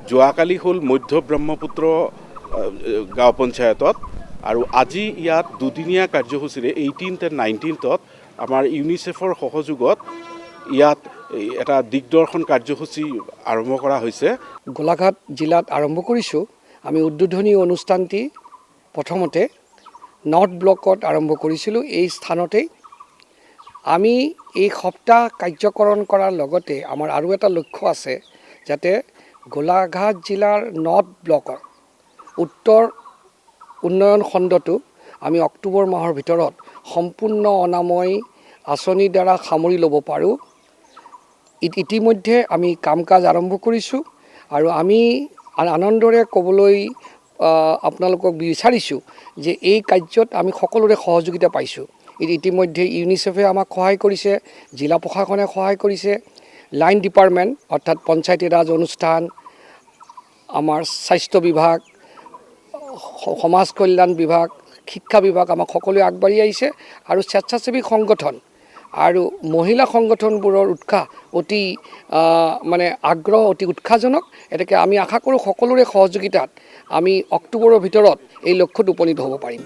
যোৱাকালি হ'ল মধ্য ব্ৰহ্মপুত্ৰ গাঁও পঞ্চায়তত আৰু আজি ইয়াত দুদিনীয়া কাৰ্যসূচীৰে 18th and 19th আমাৰ ইউনিচেফৰ সহযোগত ইয়াত এটা দিগদৰ্শন কাৰ্যসূচী আৰম্ভ কৰা হৈছে। গোলাঘাট জিলাত আৰম্ভ কৰিছোঁ। আমি উদ্বোধনী অনুষ্ঠানটি প্ৰথমতে নৰ্থ ব্লকত আৰম্ভ কৰিছিলোঁ। এই স্থানতেই আমি এই সপ্তাহ কাৰ্যকৰণ কৰাৰ লগতে আমাৰ আৰু এটা লক্ষ্য আছে, যাতে গোলাঘাট জিলাৰ নৰ্থ ব্লকৰ উত্তৰ উন্নয়ন খণ্ডটো আমি অক্টোবৰ মাহৰ ভিতৰত সম্পূৰ্ণ অনাময় আঁচনিৰ দ্বাৰা সামৰি ল'ব পাৰোঁ। ইতিমধ্যে আমি কাম কাজ আৰম্ভ কৰিছোঁ আৰু আমি আনন্দৰে ক'বলৈ আপোনালোকক বিচাৰিছোঁ যে এই কাৰ্যত আমি সকলোৰে সহযোগিতা পাইছোঁ। ইতিমধ্যে ইউনিচেফে আমাক সহায় কৰিছে, জিলা প্ৰশাসনে সহায় কৰিছে, লাইন ডিপাৰ্টমেণ্ট অৰ্থাৎ পঞ্চায়তী ৰাজ অনুষ্ঠান, আমাৰ স্বাস্থ্য বিভাগ, সমাজ কল্যাণ বিভাগ, শিক্ষা বিভাগ আমাক সকলোৱে আগবাঢ়ি আহিছে আৰু স্বেচ্ছাসেৱী সংগঠন আৰু মহিলা সংগঠনবোৰৰ উৎসাহ অতি আগ্ৰহ অতি উৎসাহজনক। এতেকে আমি আশা কৰোঁ সকলোৰে সহযোগিতাত আমি অক্টোবৰৰ ভিতৰত এই লক্ষ্যত উপনীত হ'ব পাৰিম।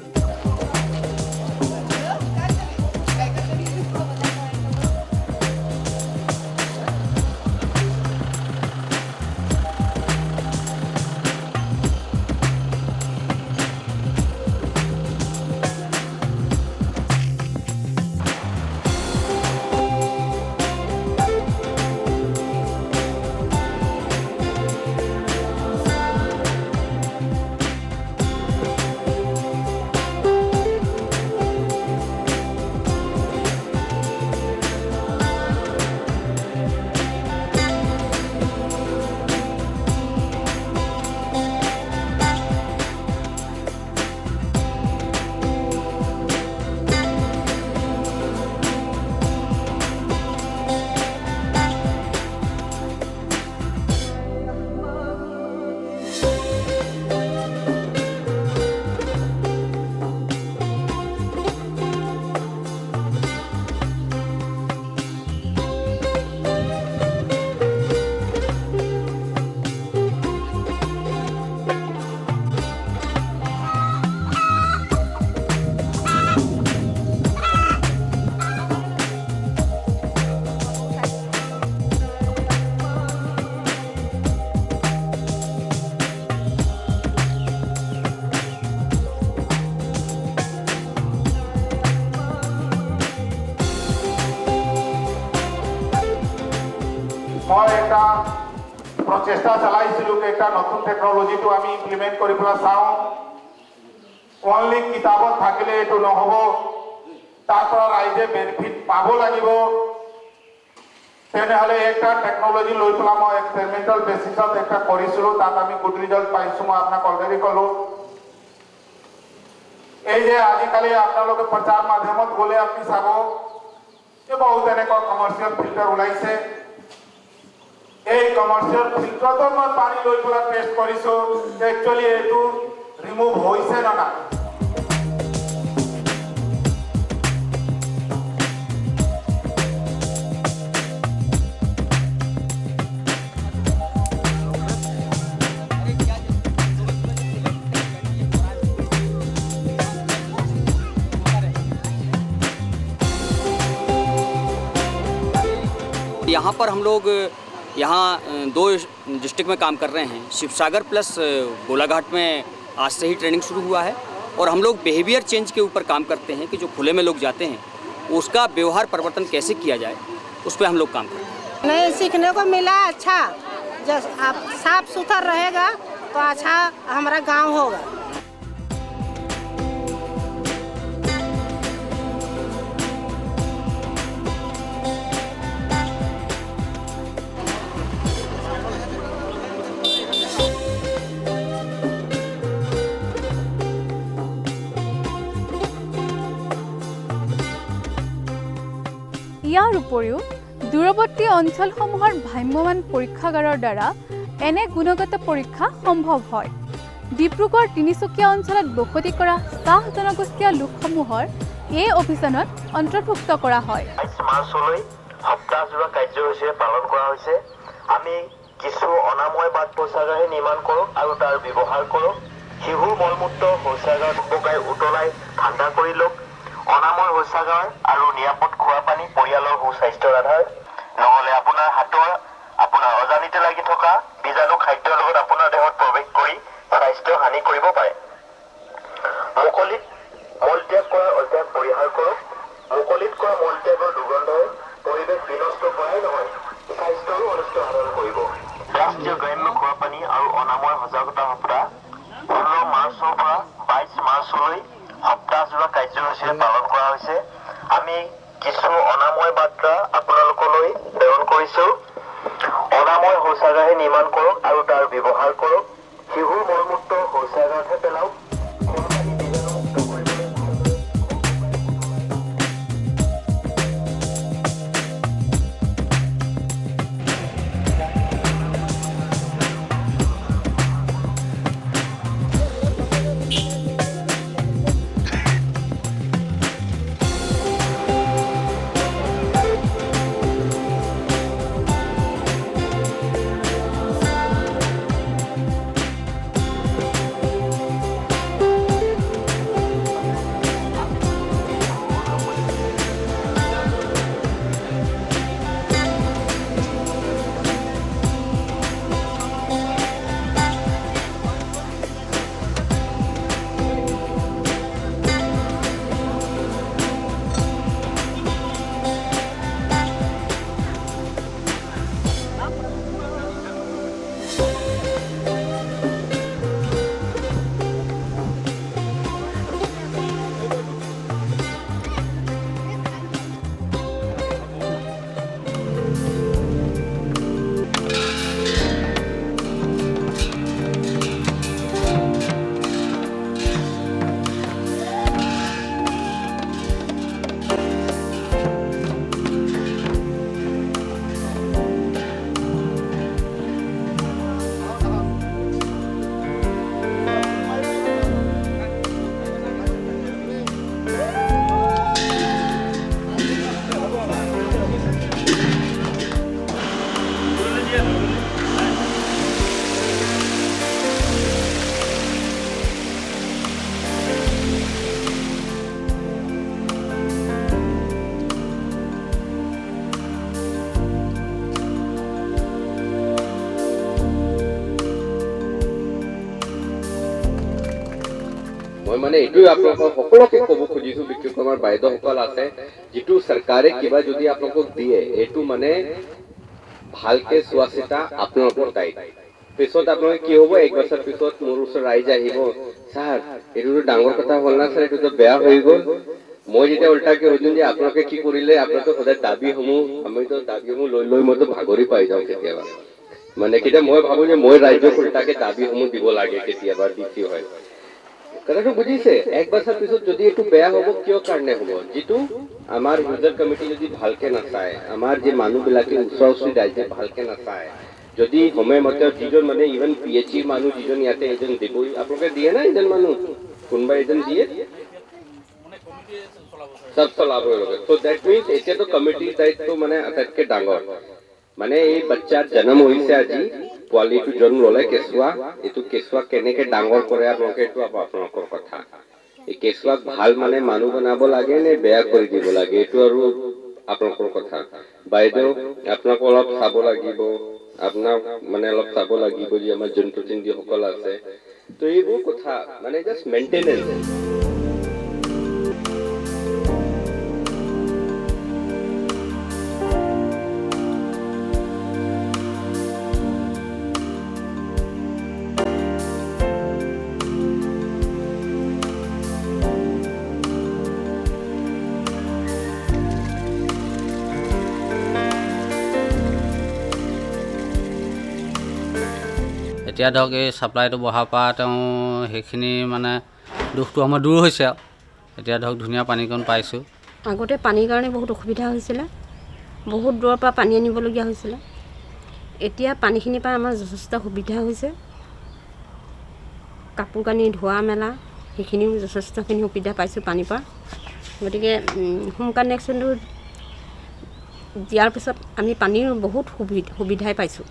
মই এটা প্ৰচেষ্টা চলাইছিলোঁ যে এটা নতুন টেকনলজিটো আমি ইমপ্লিমেণ্ট কৰি পেলাই চাওঁ। অনলি কিতাপত থাকিলে এইটো নহ'ব, তাৰ পৰা ৰাইজে বেনিফিট পাব লাগিব। তেনেহ'লে একটা টেকনলজি লৈ পেলাই মই এক্সপেৰিমেণ্টেল বেচিছত এটা কৰিছিলোঁ, তাত আমি গুড ৰিজাল্ট পাইছোঁ। মই আপোনাক অলৰেডি ক'লোঁ। এই যে আজিকালি আপোনালোকে প্ৰচাৰ মাধ্যমত গ'লে আপুনি চাব যে বহুত এনেকুৱা কমাৰ্চিয়েল ফিল্টাৰ ওলাইছে। এই কমাৰ্চিয়েল ফিল্টাৰতো মই পানী লৈ পেলাই টেষ্ট কৰিছোঁ যে একচুৱেলি এইটো ৰিমুভ হৈছে নে নাই। यहाँ पर हम लोग यहाँ 2 डिस्ट्रिक्ट में काम कर रहे हैं। शिवसागर प्लस गोलाघाट में आज से ही ट्रेनिंग शुरू हुआ है और हम लोग बिहेवियर चेंज के ऊपर काम करते हैं कि जो खुले में लोग जाते हैं उसका व्यवहार परिवर्तन कैसे किया जाए, उस पर हम लोग काम करते हैं। नहीं सीखने को मिला अच्छा, जब आप साफ सुथरा रहेगा तो अच्छा हमारा गांव होगा। ইয়াৰ উপৰিও দূৰৱৰ্তী অঞ্চলসমূহৰ ভ্ৰাম্যমাণ পৰীক্ষাগাৰৰ দ্বাৰা এনে গুণগত পৰীক্ষা সম্ভৱ হয়। ডিব্ৰুগড় তিনিচুকীয়া অঞ্চলত বসতি কৰা চাহ জনগোষ্ঠীয় লোকসমূহৰ এই অভিযানত অন্তৰ্ভুক্ত কৰা হয়। মাৰ্চলৈ সপ্তাহজোৰা কাৰ্যসূচীৰে পালন কৰা হৈছে। আমি কিছু অনাময় বাট শৌচাগাৰ নিৰ্মাণ কৰক আৰু তাৰ ব্যৱহাৰ কৰক। শিশুৰ মলমূত্ৰ শৌচাগাৰ পকাই উতলাই ঠাণ্ডা কৰি লওক। অনাময় শৌচাগাৰ আৰু নিৰাপদ খোৱা পানী পৰিয়ালৰ সুস্বাস্থ্যৰ আধাৰ। নহ'লে আপোনাৰ হাতৰ আপোনাৰ অজানিতে লাগি থকা বীজাণু খাদ্যৰ লগত আপোনাৰ দেহত প্ৰৱেশ কৰি স্বাস্থ্য হানি কৰিব পাৰে। মুকলিত মলত্যাগ কৰাৰ অভ্যাস পৰিহাৰ কৰক। মুকলিত কৰা মলত্যাগৰ দুৰ্গন্ধই পৰিৱেশ বিনষ্ট কৰাই নহয়, স্বাস্থ্যৰো অনিষ্ট সাধন কৰিব। ৰাষ্ট্ৰীয় গ্ৰাম্য খোৱা পানী আৰু অনাময় সজাগতা সপ্তাহ 16 মাৰ্চৰ পৰা 22 মাৰ্চলৈ সপ্তাহজোৰা কাৰ্যসূচীৰে পালন কৰা হৈছে। আমি কিছু অনাময় বাৰ্তা আপোনালোকলৈ প্ৰেৰণ কৰিছো। অনাময় শৌচাগাৰ নিৰ্মাণ কৰক আৰু তাৰ ব্যৱহাৰ কৰক। শিশুৰ মলমূত্ৰ শৌচাগাৰতহে পেলাওক। মই মানে এইটোৱে আপোনালোকক সকলোকে ক'ব খুজিছো, বিশেষকৈ আমাৰ বাইদেউসকল আছে, যিটো চৰকাৰে কিবা যদি আপোনালোকক দিয়ে এইটো মানে ভালকে চোৱা চিতা আপোনালোকৰ দায়িত্ব। পিছত আপোনালোকে কি হ'ব, 1 বছৰ পিছত মোৰ ওচৰত ৰাইজ আহিব, ছাৰ এইটোতো ডাঙৰ কথা হ'ল না ছাৰ, এইটোতো বেয়া হৈ গ'ল। মই যেতিয়া উল্টাকে সুধিম যে আপোনালোকে কি কৰিলে, আপোনালোকে সদায় দাবীসমূহ, আমিতো দাবীসমূহ লৈ লৈ মইতো ভাগৰি পাই যাওঁ কেতিয়াবা। মানে কেতিয়া মই ভাবো যে মই ৰাইজক উল্টাকে দাবীসমূহ দিব লাগে, কেতিয়াবা দিছি হয়। কথাটো বুজিছে, 1 বছৰ পিছত যদি এইটো বেয়া হ'ব, কিয় কাৰণে হ'ব? যিটো আমাৰ ইউজাৰ কমিটি যদি ভালকে নাচায়, আমাৰ যে মানুহবিলাকে ওচৰা ওচৰি ৰাইজে ভালকে নাচায়, যদি সময়মতে যিজন মানে ইভেন PHC মানুহ যিজন ইয়াতে এজন দিবই, আপোনালোকে দিয়ে না এজন মানুহ, কোনোবা এজন দিয়ে, চব চলাব লাগে। তো দ্যাট মিনছ এতিয়াতো কমিটিৰ দায়িত্ব মানে আটাইতকৈ ডাঙৰ। মানে এই বাচ্চাৰ জন্ম হৈছে আজি, পোৱালিটো জন্ম ল'লে কেঁচুৱা, এইটো কেঁচুৱা কেনেকে ডাঙৰ কৰে আপোনালোকে, এইটো আপোনালোকৰ কথা। এই কেঁচুৱাক ভাল মানে মানুহ বনাব লাগে নে বেয়া কৰি দিব লাগে, এইটো আৰু আপোনালোকৰ কথা। বাইদেউ আপোনাক অলপ চাব লাগিব, আপোনাক মানে অলপ চাব লাগিব যে আমাৰ জনপ্ৰতিনিধিসকল আছে। তো এইবোৰ কথা মানে জাষ্ট মেইনটেনেন্স। এতিয়া ধৰক এই ছাপ্লাইটো বহাৰ পৰা তেওঁ সেইখিনি মানে দুখটো আমাৰ দূৰ হৈছে আৰু এতিয়া ধৰক ধুনীয়া পানীকণ পাইছোঁ। আগতে পানীৰ কাৰণে বহুত অসুবিধা হৈছিলে, বহুত দূৰৰ পৰা পানী আনিবলগীয়া হৈছিলে। এতিয়া পানীখিনিৰ পৰা আমাৰ যথেষ্ট সুবিধা হৈছে, কাপোৰ কানি ধোৱা মেলা সেইখিনিও যথেষ্টখিনি সুবিধা পাইছোঁ পানীৰ পৰা। গতিকে হোম কানেকশ্যনটো দিয়াৰ পিছত আমি পানীৰ বহুত সুবিধাই পাইছোঁ।